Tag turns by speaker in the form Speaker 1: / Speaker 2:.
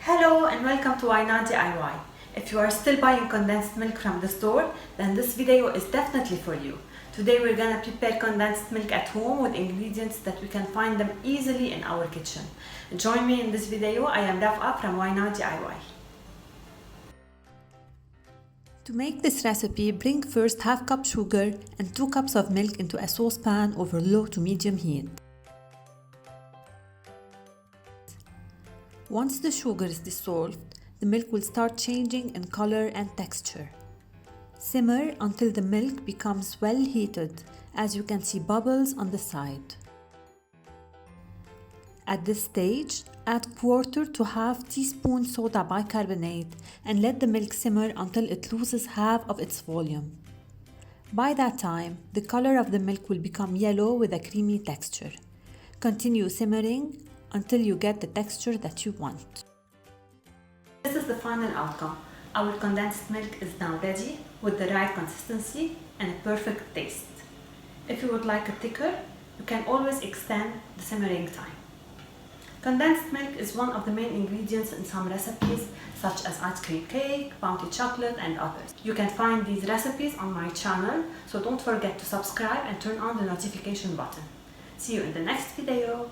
Speaker 1: Hello and welcome to Why Not DIY. If you are still buying condensed milk from the store, then this video is definitely for you. Today we're gonna prepare condensed milk at home with ingredients that we can find them easily in our kitchen. Join me in this video. I am Rafa from Why Not DIY. To make this recipe, bring first half cup sugar and 2 cups of milk into a saucepan over low to medium heat. Once the sugar is dissolved, the milk will start changing in color and texture. Simmer until the milk becomes well heated, as you can see bubbles on the side. At this stage, add quarter to half teaspoon soda bicarbonate and let the milk simmer until it loses half of its volume. By that time, the color of the milk will become yellow with a creamy texture. Continue simmering until you get the texture that you want. This is the final outcome. Our condensed milk is now ready with the right consistency and a perfect taste. If you would like it thicker, you can always extend the simmering time. Condensed milk is one of the main ingredients in some recipes such as ice cream cake, bounty chocolate and others. You can find these recipes on my channel, so don't forget to subscribe and turn on the notification button. See you in the next video.